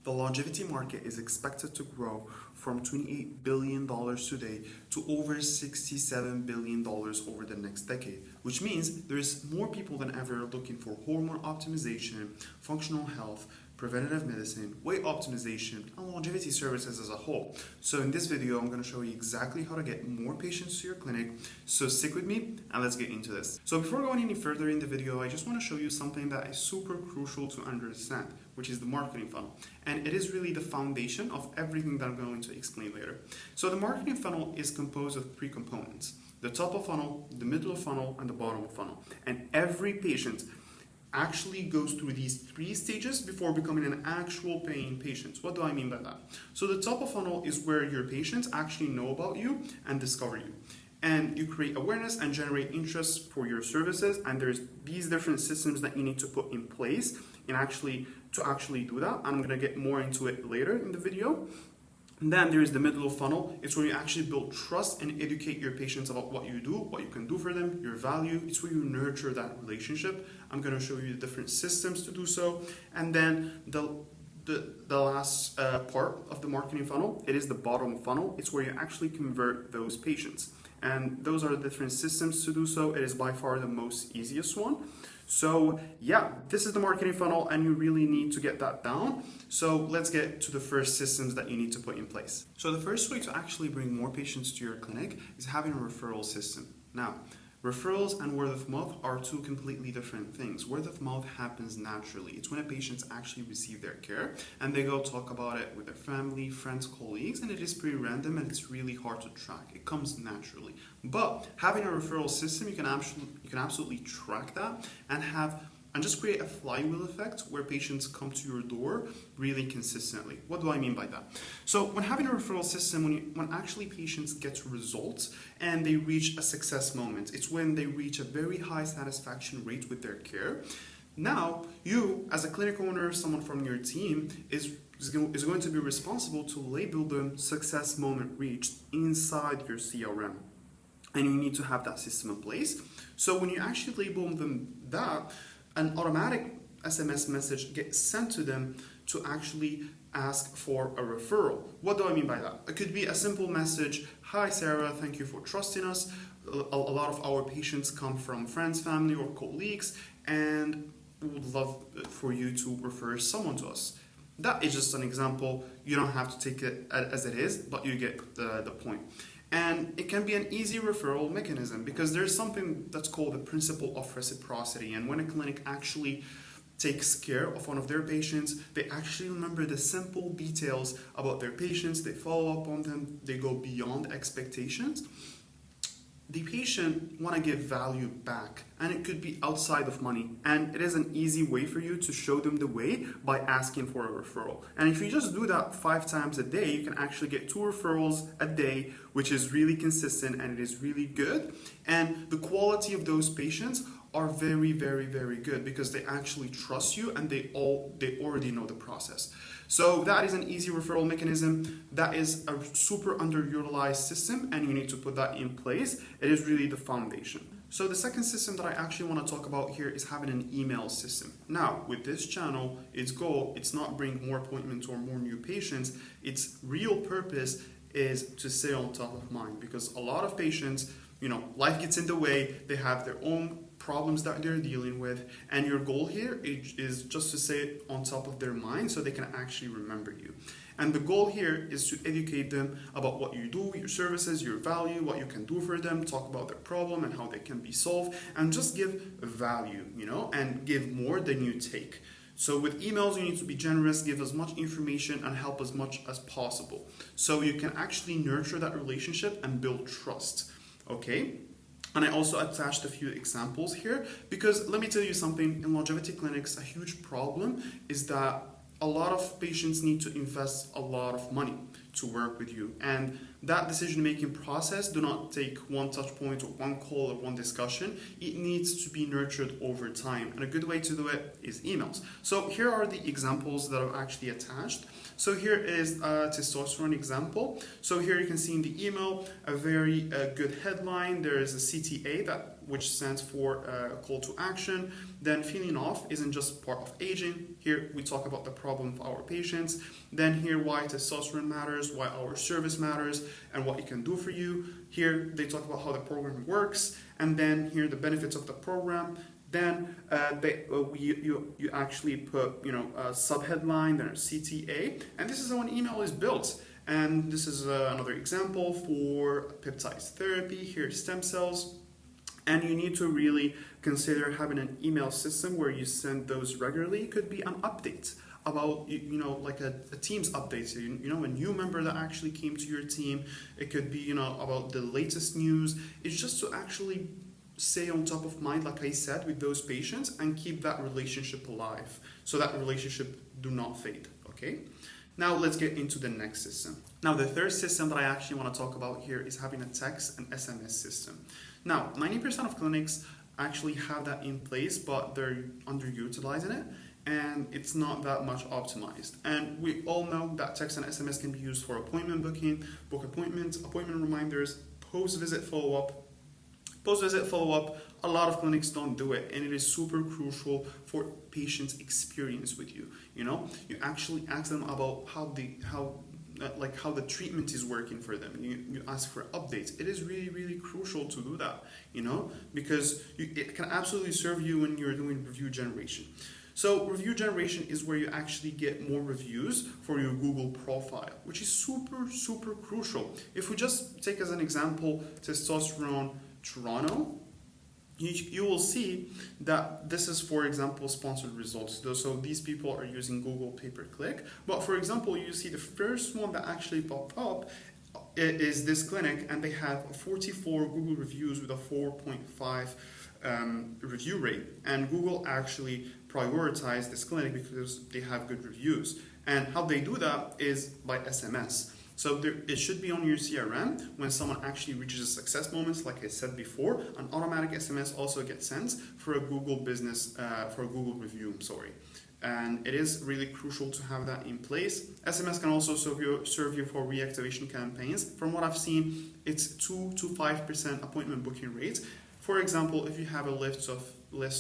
The longevity market is expected to grow from $28 billion today to over $67 billion over the next decade, which means there's more people than ever looking for hormone optimization, functional health, preventative medicine, weight optimization, and longevity services as a whole. So in this video, I'm going to show you exactly how to get more patients to your clinic. So stick with me and let's get into this. So before going any further in the video, I just want to show you something that is super crucial to understand, which is the marketing funnel. And it is really the foundation of everything that I'm going to explain later. So the marketing funnel is composed of three components: the top of funnel, the middle of funnel, and the bottom of funnel. And every patient actually goes through these three stages before becoming an actual paying patient. What do I mean by that? So the top of funnel is where your patients actually know about you and discover you. And you create awareness and generate interest for your services. And there's these different systems that you need to put in place to actually do that. I'm going to get more into it later in the video. And then there is the middle of funnel. It's where you actually build trust and educate your patients about what you do, what you can do for them, your value. It's where you nurture that relationship. I'm going to show you the different systems to do so. And then the last part of the marketing funnel, it is the bottom funnel. It's where you actually convert those patients. And those are the different systems to do so. It is by far the most easiest one. So yeah, this is the marketing funnel and you really need to get that down. So let's get to the first systems that you need to put in place. So the first way to actually bring more patients to your clinic is having a referral system. Now, referrals and word of mouth are two completely different things. Word of mouth happens naturally. It's when a patient actually receives their care and they go talk about it with their family, friends, colleagues, and it is pretty random and it's really hard to track. It comes naturally. But having a referral system, you can absolutely track that and just create a flywheel effect where patients come to your door really consistently. What do I mean by that? So when having a referral system, when actually patients get results and they reach a success moment, it's when they reach a very high satisfaction rate with their care. Now, you as a clinic owner, someone from your team is going to be responsible to label them success moment reached inside your CRM. And you need to have that system in place. So when you actually label them that, an automatic SMS message gets sent to them to actually ask for a referral. What do I mean by that? It could be a simple message: "Hi Sarah, thank you for trusting us. A lot of our patients come from friends, family, or colleagues, and we would love for you to refer someone to us." That is just an example. You don't have to take it as it is, but you get the point. And it can be an easy referral mechanism because there's something that's called the principle of reciprocity. And when a clinic actually takes care of one of their patients, they actually remember the simple details about their patients, they follow up on them, they go beyond expectations. The patient want to give value back, and it could be outside of money, and it is an easy way for you to show them the way by asking for a referral. And if you just do that 5 times a day, you can actually get 2 referrals a day, which is really consistent and it is really good. And the quality of those patients are very, very, very good because they actually trust you and they already know the process. So that is an easy referral mechanism. That is a super underutilized system and you need to put that in place. It is really the foundation. So the second system that I actually want to talk about here is having an email system. Now, with this channel, its goal, it's not bring more appointments or more new patients. Its real purpose is to stay on top of mind because a lot of patients, life gets in the way. They have their own problems that they're dealing with, and your goal here is just to stay on top of their mind so they can actually remember you. And the goal here is to educate them about what you do, your services, your value, what you can do for them, talk about their problem and how they can be solved, and just give value, and give more than you take. So with emails, you need to be generous, give as much information and help as much as possible. So you can actually nurture that relationship and build trust, okay? And I also attached a few examples here because let me tell you something, in longevity clinics, a huge problem is that a lot of patients need to invest a lot of money to work with you. And that decision-making process do not take one touch point or one call or one discussion. It needs to be nurtured over time. And a good way to do it is emails. So here are the examples that I've actually attached. So here is a testosterone example. So here you can see in the email a very good headline. There is a CTA, which stands for call to action. Then feeling off isn't just part of aging. Here we talk about the problem of our patients. Then here why testosterone matters, why our service matters, and what it can do for you. Here they talk about how the program works, and then here the benefits of the program. Then you actually put a subheadline, then a CTA, and this is how an email is built. And this is another example for peptides therapy. Here's stem cells. And you need to really consider having an email system where you send those regularly. It could be an update about, like a Teams update. So, a new member that actually came to your team. It could be, about the latest news. It's just to actually stay on top of mind, like I said, with those patients and keep that relationship alive. So that relationship do not fade, okay? Now let's get into the next system. Now the third system that I actually want to talk about here is having a text and SMS system. Now 90% of clinics actually have that in place, but they're underutilizing it and it's not that much optimized. And we all know that text and SMS can be used for appointment booking, book appointments, appointment reminders, post-visit follow-up. Post-visit follow-up, a lot of clinics don't do it, and it is super crucial for patients' experience with you. You actually ask them about how the treatment is working for them. You ask for updates. It is really, really crucial to do that, because it can absolutely serve you when you're doing review generation. So review generation is where you actually get more reviews for your Google profile, which is super, super crucial. If we just take as an example Testosterone Toronto, you will see that this is, for example, sponsored results. So these people are using Google pay-per-click. But for example, you see the first one that actually popped up is this clinic, and they have 44 Google reviews with a 4.5 review rate. And Google actually prioritized this clinic because they have good reviews. And how they do that is by SMS. So it should be on your CRM when someone actually reaches a success moment, like I said before. An automatic SMS also gets sent for a Google review. And it is really crucial to have that in place. SMS can also serve you for reactivation campaigns. From what I've seen, it's 2 to 5% appointment booking rate. For example, if you have a list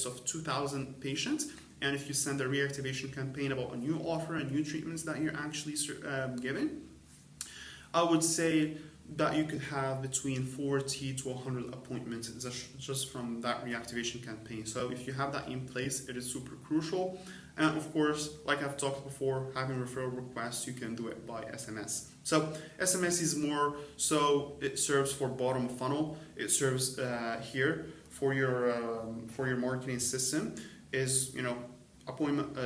of 2,000 patients, and if you send a reactivation campaign about a new offer and new treatments that you're actually giving, I would say that you could have between 40 to 100 appointments just from that reactivation campaign. So if you have that in place, it is super crucial. And of course, like I've talked before, having referral requests, you can do it by SMS. So SMS is more, so it serves for bottom funnel. It serves here for your marketing system is,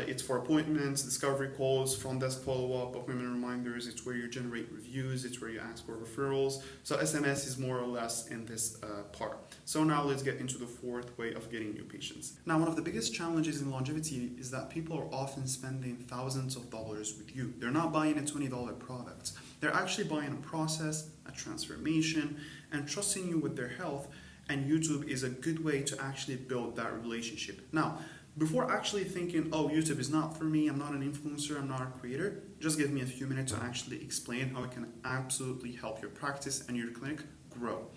it's for appointments, discovery calls, front desk follow-up, appointment reminders. It's where you generate reviews. It's where you ask for referrals. So SMS is more or less in this part. So now let's get into the fourth way of getting new patients. Now, one of the biggest challenges in longevity is that people are often spending thousands of dollars with you. They're not buying a $20 product. They're actually buying a process, a transformation, and trusting you with their health. And YouTube is a good way to actually build that relationship. Now, before actually thinking, oh, YouTube is not for me, I'm not an influencer, I'm not a creator, just give me a few minutes to actually explain how it can absolutely help your practice and your clinic grow.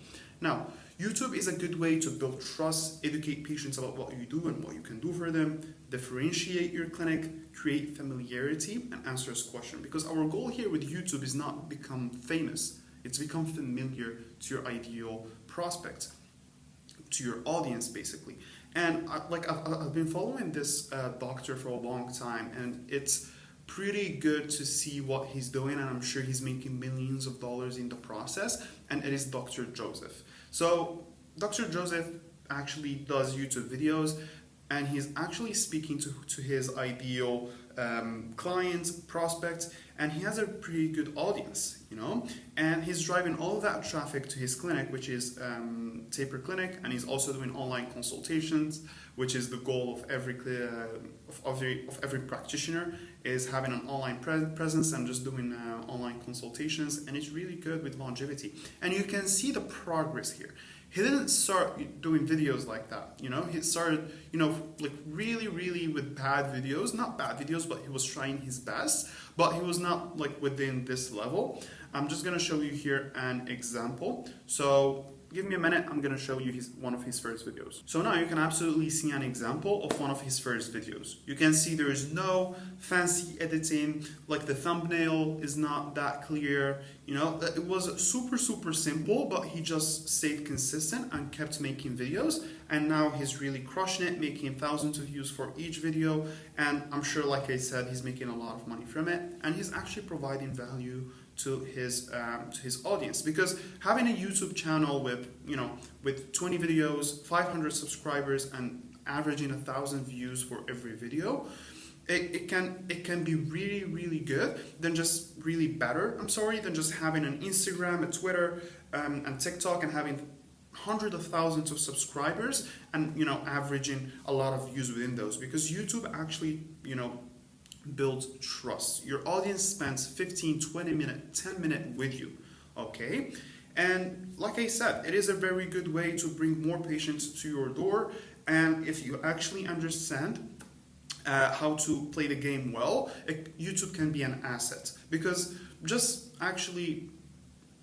Now, YouTube is a good way to build trust, educate patients about what you do and what you can do for them, differentiate your clinic, create familiarity, and answer a question. Because our goal here with YouTube is not become famous, it's become familiar to your ideal prospect, to your audience basically. And I've been following this doctor for a long time, and it's pretty good to see what he's doing, and I'm sure he's making millions of dollars in the process, and it is Dr. Joseph. So Dr. Joseph actually does YouTube videos, and he's actually speaking to his ideal clients, prospects, and he has a pretty good audience, you know, and he's driving all of that traffic to his clinic, which is Taper Clinic, and he's also doing online consultations, which is the goal of every practitioner, is having an online presence and just doing online consultations, and it's really good with longevity. And you can see the progress here. He didn't start doing videos like that, you know, he started, you know, like really with bad videos, not bad videos, but he was trying his best, but he was not like within this level. I'm just gonna show you here an example. So give me a minute, I'm gonna show you one of his first videos. So now you can absolutely see an example of one of his first videos. You can see there is no fancy editing, like the thumbnail is not that clear, you know, it was super simple, but he just stayed consistent and kept making videos, and now he's really crushing it, making thousands of views for each video, and I'm sure, like I said, he's making a lot of money from it, and he's actually providing value to his audience, because having a YouTube channel with, you know, with 20 videos, 500 subscribers, and averaging 1,000 views for every video, it can be really good than just really better. I'm sorry, than just having an Instagram, a Twitter, and TikTok, and having hundreds of thousands of subscribers, and, you know, averaging a lot of views within those, because YouTube actually, you know, builds trust. Your audience spends 15, 20 minutes, 10 minutes with you, okay? And like I said, it is a very good way to bring more patients to your door, and if you actually understand how to play the game well, YouTube can be an asset, because just actually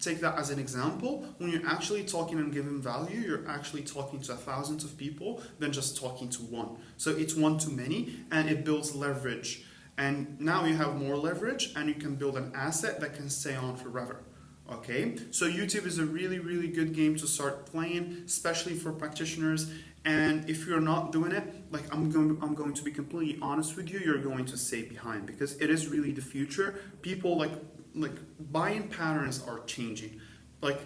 take that as an example. When you're actually talking and giving value, you're actually talking to thousands of people than just talking to one. So it's one to many, and it builds leverage. And now you have more leverage, and you can build an asset that can stay on forever. Okay, so YouTube is a really good game to start playing, especially for practitioners. And if you're not doing it, like I'm going to be completely honest with you, you're going to stay behind, because it is really the future. People like buying patterns are changing. Like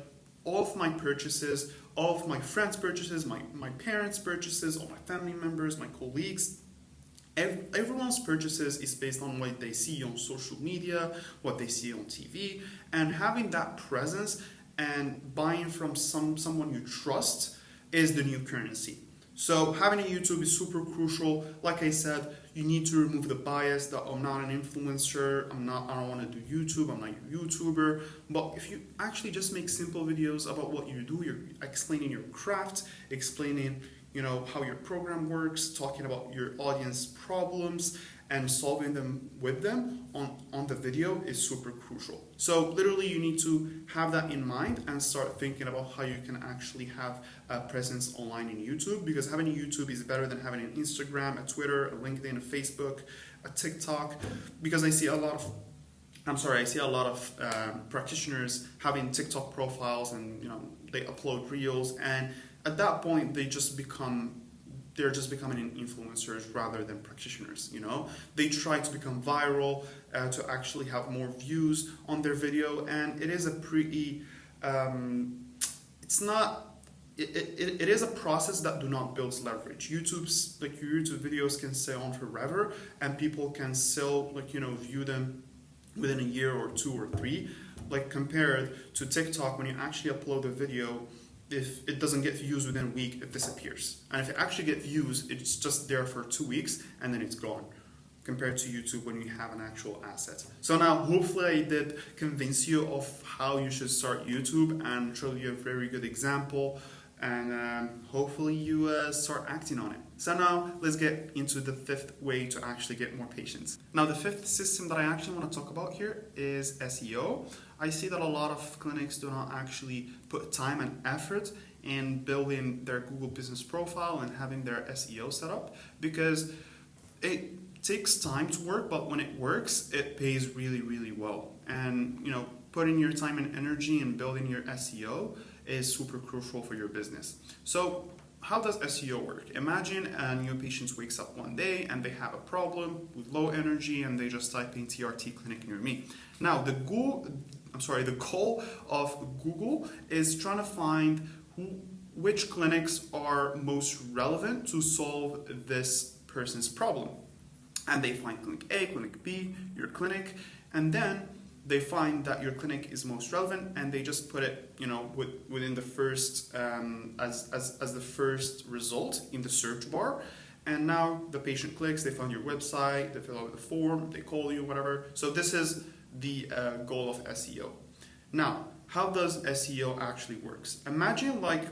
all of my purchases, all of my friends' purchases, my parents' purchases, all my family members, my colleagues, everyone's purchases is based on what they see on social media, what they see on TV, and having that presence and buying from someone you trust is the new currency. So having a YouTube is super crucial. Like I said, you need to remove the bias that I'm not an influencer, I don't want to do YouTube, I'm not a YouTuber. But if you actually just make simple videos about what you do, you're explaining your craft, explaining, you know, how your program works, talking about your audience problems and solving them with them on the video is super crucial. So literally you need to have that in mind and start thinking about how you can actually have a presence online in YouTube, because having a YouTube is better than having an Instagram, a Twitter, a LinkedIn, a Facebook, a TikTok, because I see a lot of practitioners having TikTok profiles, and, you know, they upload reels, and at that point they're just becoming influencers rather than practitioners, you know. They try to become viral, to actually have more views on their video, and it is a pretty, it is a process that do not build leverage. Your YouTube videos can stay on forever, and people can still, like, you know, view them within a year or 2 or 3, like compared to TikTok. When you actually upload a video, if it doesn't get views within a week, it disappears. And if it actually gets views, it's just there for 2 weeks and then it's gone, compared to YouTube when you have an actual asset. So now, hopefully I did convince you of how you should start YouTube and show you a very good example, and hopefully you start acting on it. So now let's get into the 5th way to actually get more patients. Now the 5th system that I actually want to talk about here is SEO. I see that a lot of clinics do not actually put time and effort in building their Google business profile and having their SEO set up, because it takes time to work, but when it works, it pays really well. And, you know, putting your time and energy in building your SEO is super crucial for your business. So how does SEO work? Imagine a new patient wakes up one day and they have a problem with low energy, and they just type in TRT clinic near me. Now the goal of Google is trying to find which clinics are most relevant to solve this person's problem. and they find clinic A, clinic B, your clinic, and then they find that your clinic is most relevant, and they just put it, within the first as the first result in the search bar. And now the patient clicks, they find your website, they fill out the form, they call you, whatever. So this is the goal of SEO. Now, how does SEO actually works? Imagine like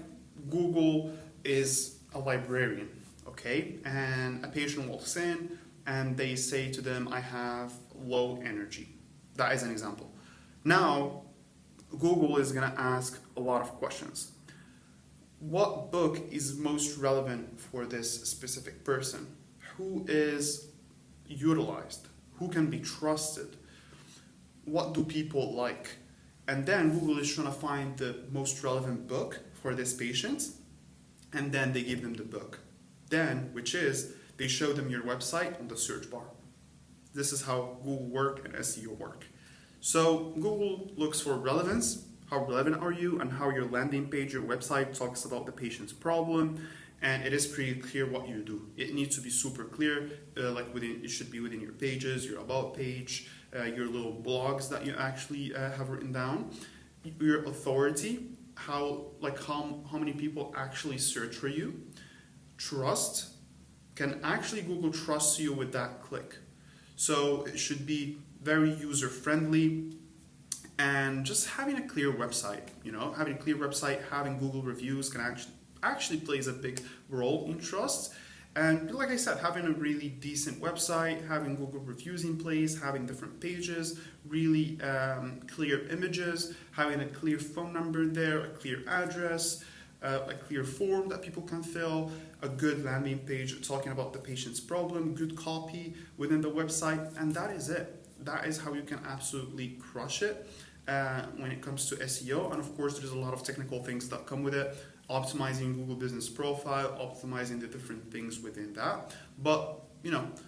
Google is a librarian, okay? And a patient walks in and they say to them, I have low energy. That is an example. Now, Google is gonna ask a lot of questions. What book is most relevant for this specific person? Who is utilized? Who can be trusted? What do people like? And then Google is trying to find the most relevant book for this patient, and then they give them the book. Then, which is, they show them your website on the search bar. This is how Google work and SEO work. So Google looks for relevance. How relevant are you, and how your landing page, your website talks about the patient's problem, and it is pretty clear what you do. It needs to be super clear, it should be within your pages, your about page, your little blogs that you actually have written down, your authority, how many people actually search for you, trust. Can actually Google trust you with that click? So it should be very user friendly, and just having a clear website, having Google reviews can actually plays a big role in trust. And like I said, having a really decent website, having Google reviews in place, having different pages, really clear images, having a clear phone number there, a clear address, a clear form that people can fill, a good landing page talking about the patient's problem, good copy within the website, and that is it. That is how you can absolutely crush it when it comes to SEO. And of course, there's a lot of technical things that come with it. Optimizing Google Business Profile, optimizing the different things within that. But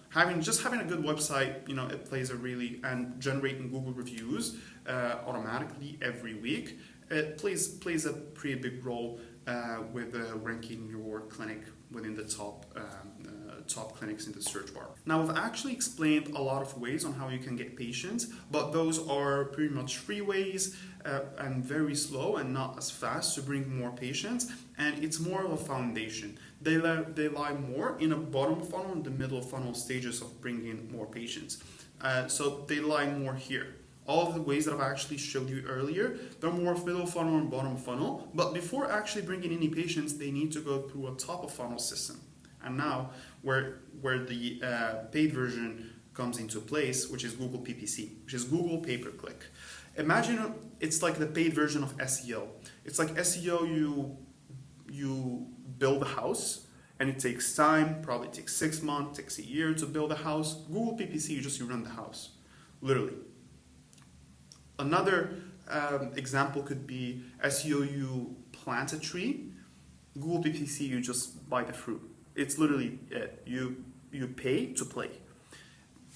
having a good website, it plays and generating Google reviews automatically every week, it plays a pretty big role with ranking your clinic within the top clinics in the search bar. Now, I've actually explained a lot of ways on how you can get patients, but those are pretty much free ways and very slow and not as fast to bring more patients, and it's more of a foundation. They lie more in a bottom funnel and the middle funnel stages of bringing more patients. So they lie more here. All of the ways that I've actually showed you earlier, they're more middle funnel and bottom funnel, but before actually bringing any patients, they need to go through a top of funnel system. And now, where the paid version comes into place, which is Google PPC, which is Google pay-per-click. Imagine it's like the paid version of SEO. It's like SEO, you build a house, and it takes time, probably takes 6 months, takes a year to build a house. Google PPC, you run the house, literally. Another example could be SEO, you plant a tree. Google PPC, you just buy the fruit. It's literally it. You pay to play.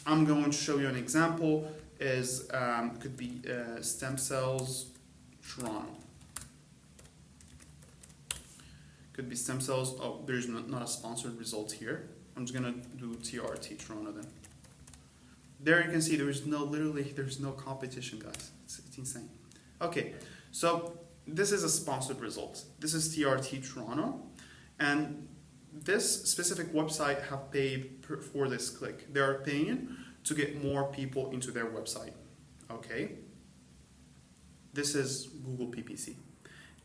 I'm going to show you an example. Could be Stem Cells Toronto. Could be Stem Cells. Oh, there's not a sponsored result here. I'm just gonna do TRT Toronto then. There you can see there's no competition, guys. It's insane. Okay, so this is a sponsored result. This is TRT Toronto, and this specific website have paid for this click. They are paying to get more people into their website. Okay, this is Google PPC.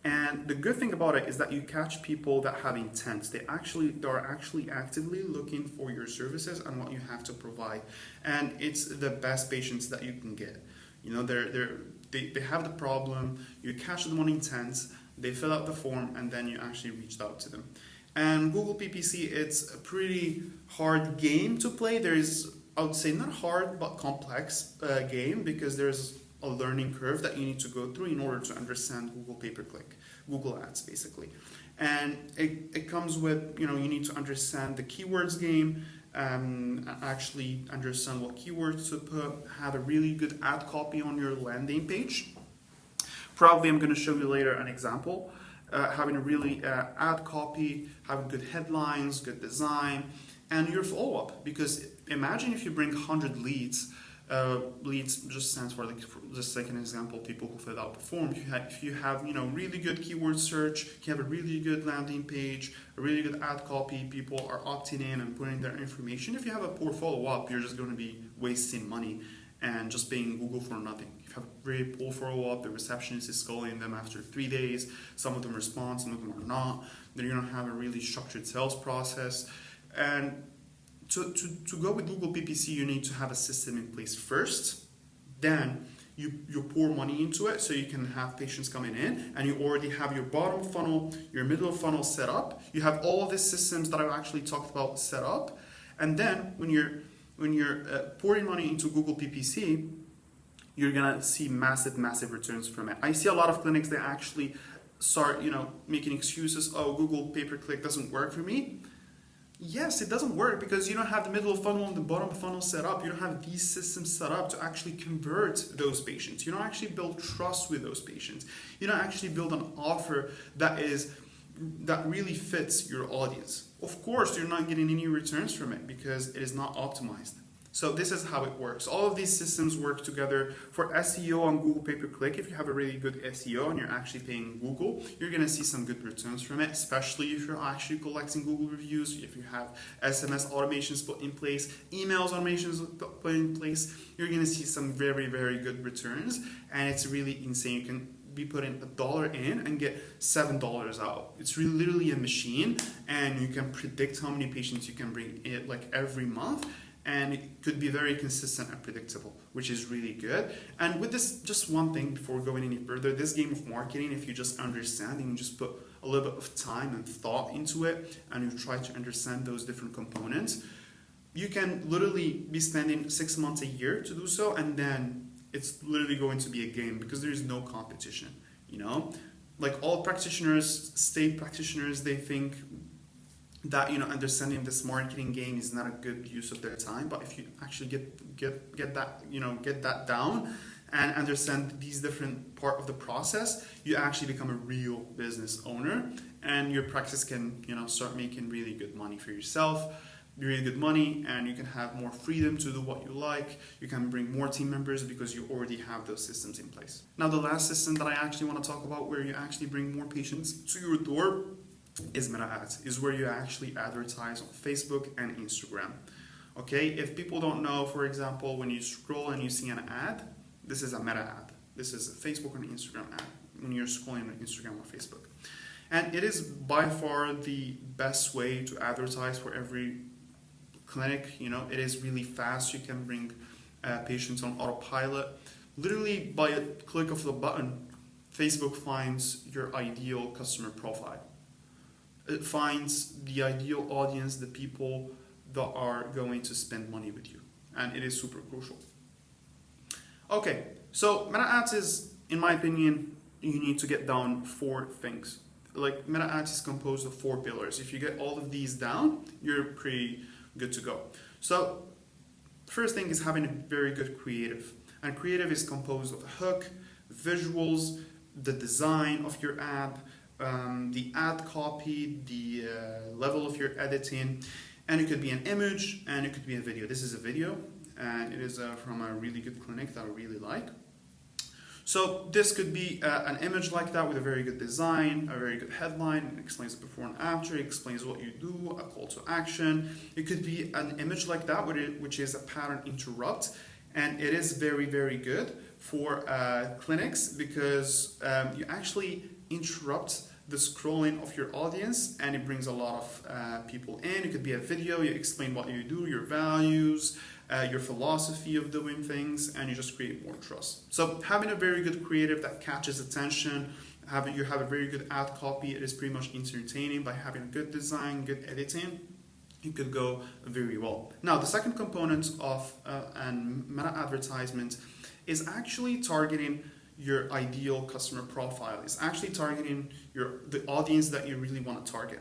And the good thing about it is that you catch people that have intent. They are actually actively looking for your services and what you have to provide. And it's the best patients that you can get. They have the problem, you catch them on intent, they fill out the form, and then you actually reached out to them. And Google PPC, it's a pretty hard game to play. I would say not hard, but complex game, because there's a learning curve that you need to go through in order to understand Google pay-per-click, Google Ads basically. And it comes with, you need to understand the keywords game, actually understand what keywords to put, have a really good ad copy on your landing page. Probably I'm going to show you later an example, having a really ad copy, having good headlines, good design, and your follow-up. Because imagine if you bring 100 leads. Leads just stands for, like, for just like an example, people who filled out the form. If you have really good keyword search, you have a really good landing page, a really good ad copy, people are opting in and putting their information. If you have a poor follow-up, you're just going to be wasting money and just paying Google for nothing. If you have a very poor follow-up, the receptionist is calling them after 3 days, some of them respond, some of them are not, then you're going to have a really structured sales process. And to go with Google PPC, you need to have a system in place first. Then you pour money into it so you can have patients coming in, and you already have your bottom funnel, your middle funnel set up. You have all of the systems that I've actually talked about set up. And then when you're pouring money into Google PPC, you're gonna see massive returns from it. I see a lot of clinics that actually start making excuses. Oh, Google pay-per-click doesn't work for me. Yes, it doesn't work because you don't have the middle funnel and the bottom funnel set up. You don't have these systems set up to actually convert those patients. You don't actually build trust with those patients. You don't actually build an offer that really fits your audience. Of course, you're not getting any returns from it because it is not optimized. So this is how it works. All of these systems work together. For SEO on Google pay-per-click, if you have a really good SEO and you're actually paying Google, you're gonna see some good returns from it, especially if you're actually collecting Google reviews, if you have SMS automations put in place, emails automations put in place, you're gonna see some very good returns, and it's really insane. You can be putting $1 in and get $7 out. It's really literally a machine, and you can predict how many patients you can bring in like every month. And it could be very consistent and predictable, which is really good. And with this, just one thing before going any further, this game of marketing, if you just understand and you just put a little bit of time and thought into it, and you try to understand those different components, you can literally be spending 6 months, a year to do so, and then it's literally going to be a game because there is no competition, Like all practitioners, state practitioners, they think that understanding this marketing game is not a good use of their time. But if you actually get that down and understand these different part of the process, you actually become a real business owner, and your practice can start making really good money for yourself, really good money, and you can have more freedom to do what you like. You can bring more team members because you already have those systems in place. Now, the last system that I actually want to talk about, where you actually bring more patients to your door, is Meta Ads, is where you actually advertise on Facebook and Instagram. Okay, if people don't know, for example, when you scroll and you see an ad, this is a Meta ad. This is a Facebook and Instagram ad when you're scrolling on Instagram or Facebook. And it is by far the best way to advertise for every clinic. It is really fast. You can bring patients on autopilot. Literally by a click of the button, Facebook finds your ideal customer profile. It finds the ideal audience, the people that are going to spend money with you. And it is super crucial. Okay, so Meta Ads is, in my opinion, you need to get down 4 things. Like, Meta Ads is composed of 4 pillars. If you get all of these down, you're pretty good to go. So, first thing is having a very good creative. And creative is composed of a hook, visuals, the design of your ad, the ad copy, the level of your editing, and it could be an image and it could be a video. This is a video, and it is from a really good clinic that I really like. So this could be an image like that with a very good design, a very good headline. It explains the before and after, it explains what you do, a call to action. It could be an image like that, which is a pattern interrupt, and it is very good for clinics because you actually interrupt the scrolling of your audience, and it brings a lot of people in. It could be a video, you explain what you do, your values, your philosophy of doing things, and you just create more trust. So having a very good creative that catches attention, you have a very good ad copy, it is pretty much entertaining. By having a good design, good editing, it could go very well. Now, the second component of an meta advertisement is actually targeting your ideal customer profile. It's actually targeting the audience that you really want to target.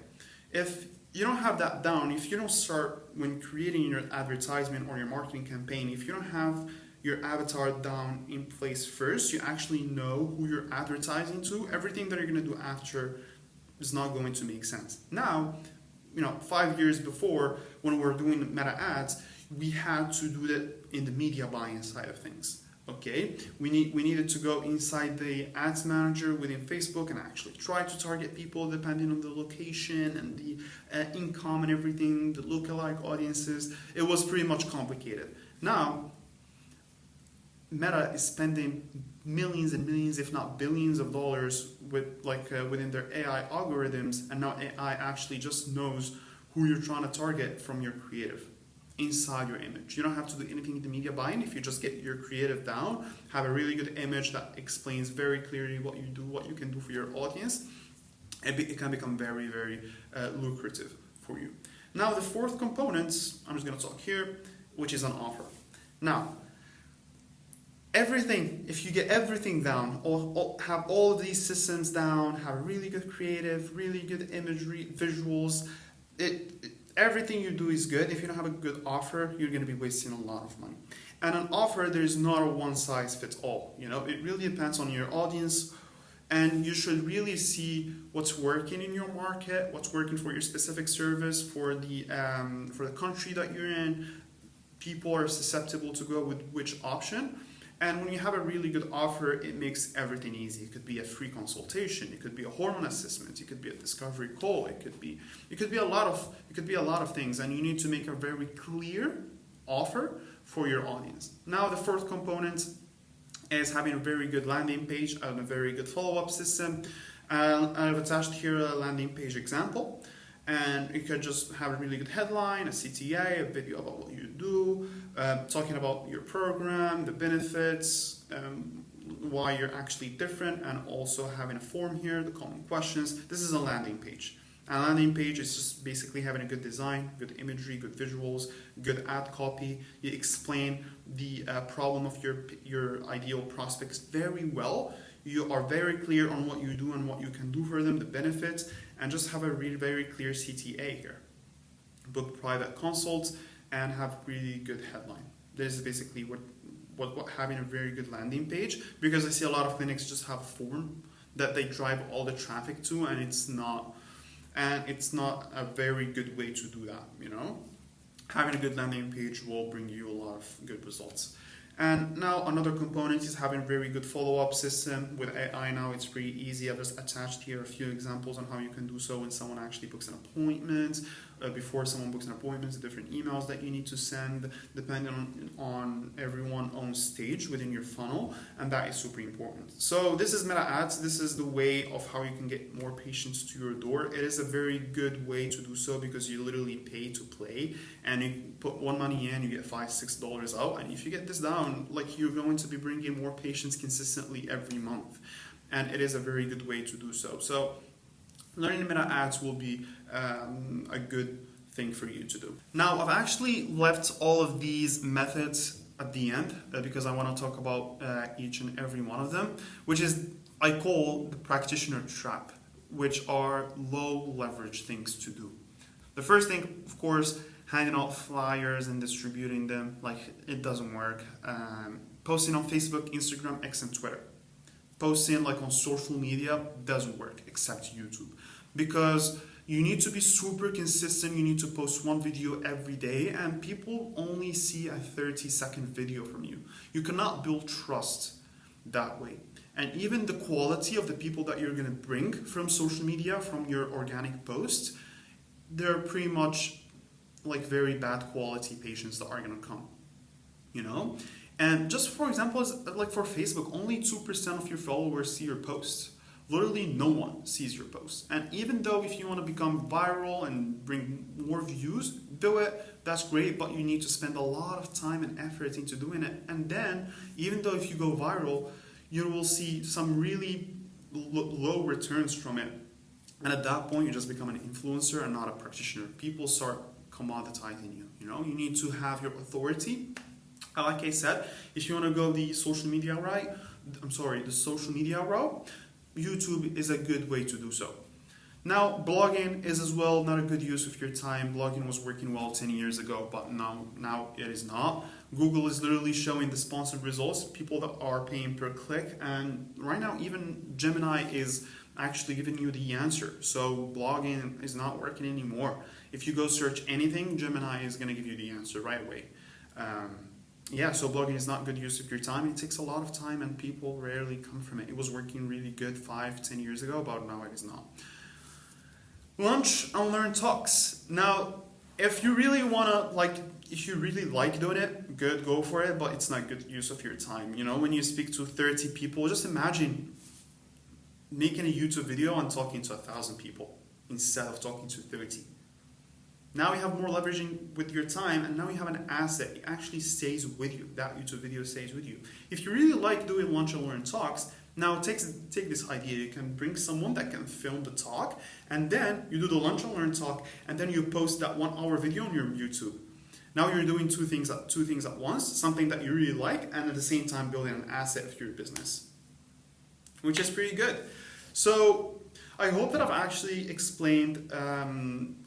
If you don't have that down, if you don't start when creating your advertisement or your marketing campaign, if you don't have your avatar down in place first, you actually know who you're advertising to, everything that you're going to do after is not going to make sense. Now, 5 years before, when we were doing meta ads, we had to do that in the media buying side of things. Okay, we needed to go inside the ads manager within Facebook and actually try to target people depending on the location and the income and everything, the lookalike audiences. It was pretty much complicated. Now, Meta is spending millions and millions, if not billions of dollars within their AI algorithms, and now AI actually just knows who you're trying to target from your creative inside your image. You don't have to do anything in the media buying. If you just get your creative down, have a really good image that explains very clearly what you do, what you can do for your audience, it can become very, very lucrative for you. Now, the fourth component, I'm just going to talk here, which is an offer. Now, everything, if you get everything down, have all of these systems down, have really good creative, really good imagery, visuals, everything you do is good. If you don't have a good offer, you're going to be wasting a lot of money. And an offer, there's not a one size fits all. It really depends on your audience, and you should really see what's working in your market, what's working for your specific service, for the country that you're in. People are susceptible to go with which option. And when you have a really good offer, it makes everything easy. It could be a free consultation, it could be a hormone assessment, it could be a discovery call, it could be a lot of things, and you need to make a very clear offer for your audience. Now, the fourth component is having a very good landing page and a very good follow-up system. I've attached here a landing page example. And you could just have a really good headline, a CTA, a video about what you do, talking about your program, the benefits, why you're actually different, and also having a form here, the common questions. This is a landing page. A landing page is just basically having a good design, good imagery, good visuals, good ad copy. You explain the problem of your ideal prospects very well. You are very clear on what you do and what you can do for them, the benefits, and just have a really very clear CTA here. Book private consults and have really good headline. This is basically what having a very good landing page, because I see a lot of clinics just have a form that they drive all the traffic to, and it's not a very good way to do that. Having a good landing page will bring you a lot of good results. And now another component is having a very good follow-up system. With AI now, it's pretty easy. I've just attached here a few examples on how you can do so when someone actually books an appointment. Before someone books an appointment, the different emails that you need to send, depending on everyone's own stage within your funnel, and that is super important. So this is Meta Ads. This is the way of how you can get more patients to your door. It is a very good way to do so because you literally pay to play, and you put one money in, you get $5-6 out, and if you get this down, you're going to be bringing more patients consistently every month, and it is a very good way to do so. So learning Meta Ads will be a good thing for you to do. Now, I've actually left all of these methods at the end because I want to talk about each and every one of them, which is I call the practitioner trap, which are low leverage things to do. The first thing, of course, handing out flyers and distributing them, it doesn't work. Posting on Facebook, Instagram, X, and Twitter. Posting on social media doesn't work, except YouTube. Because you need to be super consistent, you need to post one video every day, and people only see a 30-second video from you. You cannot build trust that way. And even the quality of the people that you're going to bring from social media, from your organic posts, they're pretty much very bad quality patients that are going to come, And just for example, for Facebook, only 2% of your followers see your posts. Literally no one sees your posts. And even though if you want to become viral and bring more views, do it. That's great, but you need to spend a lot of time and effort into doing it. And then, even though if you go viral, you will see some really low returns from it. And at that point, you just become an influencer and not a practitioner. People start commoditizing you. You need to have your authority. Like I said, if you want to go the social media route, YouTube is a good way to do so. Now, blogging is as well not a good use of your time. Blogging was working well 10 years ago, but now it is not. Google is literally showing the sponsored results, people that are paying per click, and right now even Gemini is actually giving you the answer. So blogging is not working anymore. If you go search anything, Gemini is going to give you the answer right away. Yeah, so blogging is not good use of your time. It takes a lot of time and people rarely come from it. It was working really good 5-10 years ago, but now it is not. Lunch and Learn Talks. Now, if you really like doing it, good, go for it, but it's not good use of your time. You know, when you speak to 30 people, just imagine making a YouTube video and talking to 1,000 people instead of talking to 30. Now you have more leveraging with your time, and now you have an asset. It actually stays with you. That YouTube video stays with you. If you really like doing Lunch and Learn Talks, now take this idea. You can bring someone that can film the talk, and then you do the Lunch and Learn Talk, and then you post that 1-hour video on your YouTube. Now you're doing two things at once, something that you really like, and at the same time building an asset for your business, which is pretty good. So I hope that I've actually explained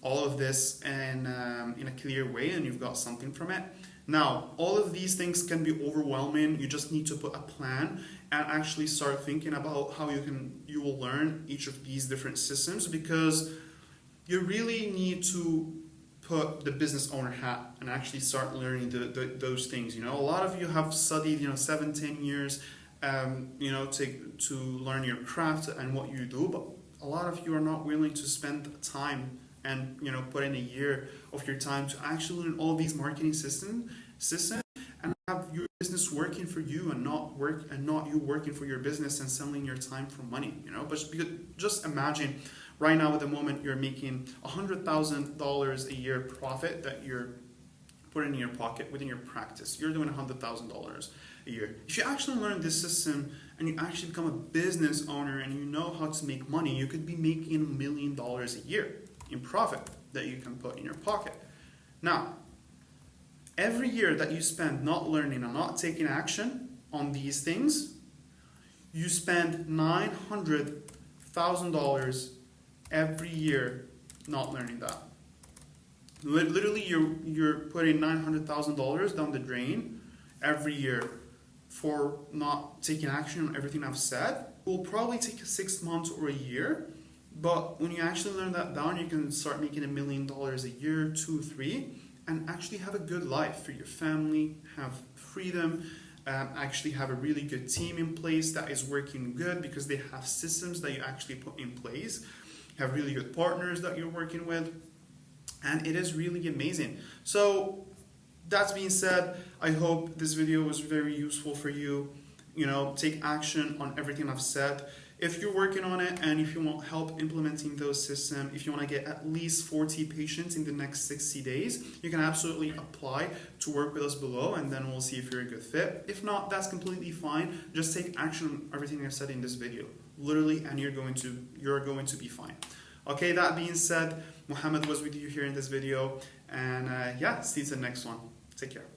all of this in a clear way and you've got something from it. Now, all of these things can be overwhelming. You just need to put a plan and actually start thinking about how you will learn each of these different systems, because you really need to put the business owner hat and actually start learning those things. You know, a lot of you have studied 7-10 years to learn your craft and what you do, but a lot of you are not willing to spend time and put in a year of your time to actually learn all these marketing systems and have your business working for you and not you working for your business and selling your time for money. But just imagine right now at the moment you're making $100,000 a year profit that you're putting in your pocket within your practice. You're doing $100,000 a year. If you actually learn this system and you actually become a business owner and you know how to make money, you could be making $1 million a year in profit that you can put in your pocket. Now, every year that you spend not learning and not taking action on these things, you spend $900,000 every year not learning that. Literally, you're putting $900,000 down the drain every year for not taking action on everything I've said. It will probably take 6 months or a year, but when you actually learn that down, you can start making $1 million a year, 2, 3, and actually have a good life for your family, have freedom, actually have a really good team in place that is working good because they have systems that you actually put in place, have really good partners that you're working with, and it is really amazing. So that being said, I hope this video was very useful for you. Take action on everything I've said. If you're working on it and if you want help implementing those systems, if you want to get at least 40 patients in the next 60 days, you can absolutely apply to work with us below, and then we'll see if you're a good fit. If not, that's completely fine. Just take action on everything I've said in this video, literally, and you're going to be fine. Okay, that being said, Mohammed was with you here in this video, and see you in the next one. Take care.